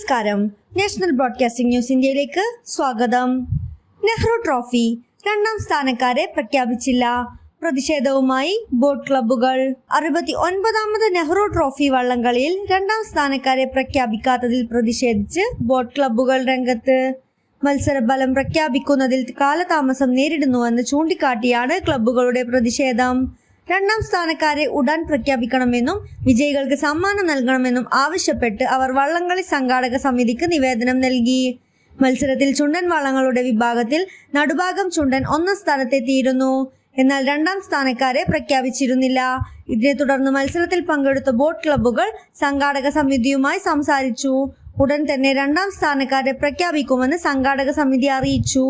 നമസ്കാരം. National broadcasting news ഇന്ത്യയിലേക്ക് സ്വാഗതം. നെഹ്റു ട്രോഫി രണ്ടാം സ്ഥാനക്കാരെ പ്രഖ്യാപിച്ചില്ല. പ്രതിഷേധവുമായി ബോട്ട് ക്ലബ്ബുകൾ. 69ാമത് നെഹ്റു ട്രോഫി വള്ളംകളിയിൽ രണ്ടാം സ്ഥാനക്കാരെ പ്രഖ്യാപിക്കാത്തതിൽ പ്രതിഷേധിച്ച് ബോട്ട് ക്ലബ്ബുകൾ രംഗത്ത്. മത്സരഫലം പ്രഖ്യാപിക്കുന്നതിൽ കാലതാമസം നേരിടുന്നുവെന്ന് ചൂണ്ടിക്കാട്ടിയാണ് ക്ലബ്ബുകളുടെ പ്രതിഷേധം. രണ്ടാം സ്ഥാനക്കാരെ ഉടൻ പ്രഖ്യാപിക്കണമെന്നും വിജയികൾക്ക് സമ്മാനം നൽകണമെന്നും ആവശ്യപ്പെട്ട് അവർ വള്ളംകളി സംഘാടക സമിതിക്ക് നിവേദനം നൽകി. മത്സരത്തിൽ ചുണ്ടൻ വള്ളങ്ങളുടെ വിഭാഗത്തിൽ നടുഭാഗം ചുണ്ടൻ 1ാം സ്ഥാനത്തെത്തിയിരുന്നു. എന്നാൽ രണ്ടാം സ്ഥാനക്കാരെ പ്രഖ്യാപിച്ചിരുന്നില്ല. ഇതിനെ തുടർന്ന് മത്സരത്തിൽ പങ്കെടുത്ത ബോട്ട് ക്ലബ്ബുകൾ സംഘാടക സമിതിയുമായി സംസാരിച്ചു. ഉടൻ തന്നെ രണ്ടാം സ്ഥാനക്കാരെ പ്രഖ്യാപിക്കുമെന്ന് സംഘാടക സമിതി അറിയിച്ചു.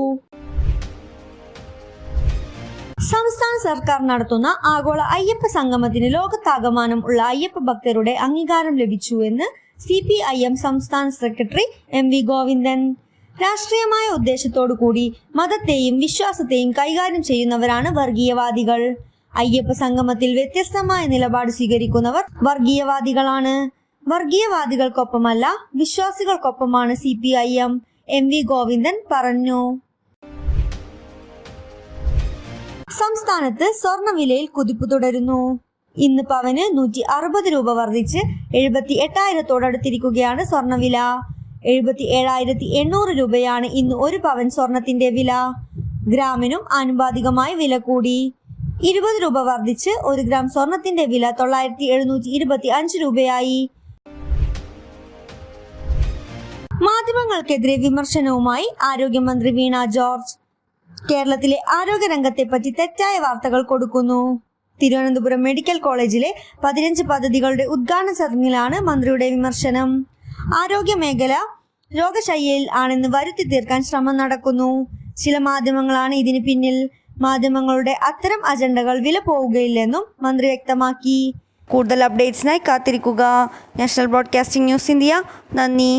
സംസ്ഥാന സർക്കാർ നടത്തുന്ന ആഗോള അയ്യപ്പ സംഗമത്തിന് ലോകത്താകമാനം ഉള്ള അയ്യപ്പ ഭക്തരുടെ അംഗീകാരം ലഭിച്ചു എന്ന് CPIM സംസ്ഥാന സെക്രട്ടറി MV ഗോവിന്ദൻ. രാഷ്ട്രീയമായ ഉദ്ദേശത്തോടു കൂടി മതത്തെയും വിശ്വാസത്തെയും കൈകാര്യം ചെയ്യുന്നവരാണ് വർഗീയവാദികൾ. അയ്യപ്പ സംഗമത്തിൽ വ്യത്യസ്തമായ നിലപാട് സ്വീകരിക്കുന്നവർ വർഗീയവാദികളാണ്. വർഗീയവാദികൾക്കൊപ്പമല്ല, വിശ്വാസികൾക്കൊപ്പമാണ് CPIM, MV ഗോവിന്ദൻ പറഞ്ഞു. സംസ്ഥാനത്ത് സ്വർണ്ണവിലയിൽ കുതിപ്പ് തുടരുന്നു. ഇന്ന് പവന് 160 രൂപ വർദ്ധിച്ച് 78,000 സ്വർണ്ണവില. 77,800 രൂപയാണ് ഇന്ന് ഒരു പവൻ സ്വർണത്തിന്റെ വില. ഗ്രാമിനും ആനുപാതികമായി വില കൂടി. 20 രൂപ വർദ്ധിച്ച് 1 ഗ്രാം സ്വർണത്തിന്റെ വില 9,725 രൂപയായി. മാധ്യമങ്ങൾക്കെതിരെ വിമർശനവുമായി ആരോഗ്യമന്ത്രി വീണ ജോർജ്. കേരളത്തിലെ ആരോഗ്യരംഗത്തെപ്പറ്റി തെറ്റായ വാർത്തകൾ കൊടുക്കുന്നു. തിരുവനന്തപുരം മെഡിക്കൽ കോളേജിലെ 15 പദ്ധതികളുടെ ഉദ്ഘാടന ചടങ്ങിലാണ് മന്ത്രിയുടെ വിമർശനം. ആരോഗ്യ മേഖല രോഗശയ്യയിൽ ആണെന്ന് വരുത്തി തീർക്കാൻ ശ്രമം നടക്കുന്നു. ചില മാധ്യമങ്ങളാണ് ഇതിന് പിന്നിൽ. മാധ്യമങ്ങളുടെ അത്തരം അജണ്ടകൾ വില പോവുകയില്ലെന്നും മന്ത്രി വ്യക്തമാക്കി. കൂടുതൽ അപ്ഡേറ്റ്സിനായി കാത്തിരിക്കുക. National broadcasting news India. നന്ദി.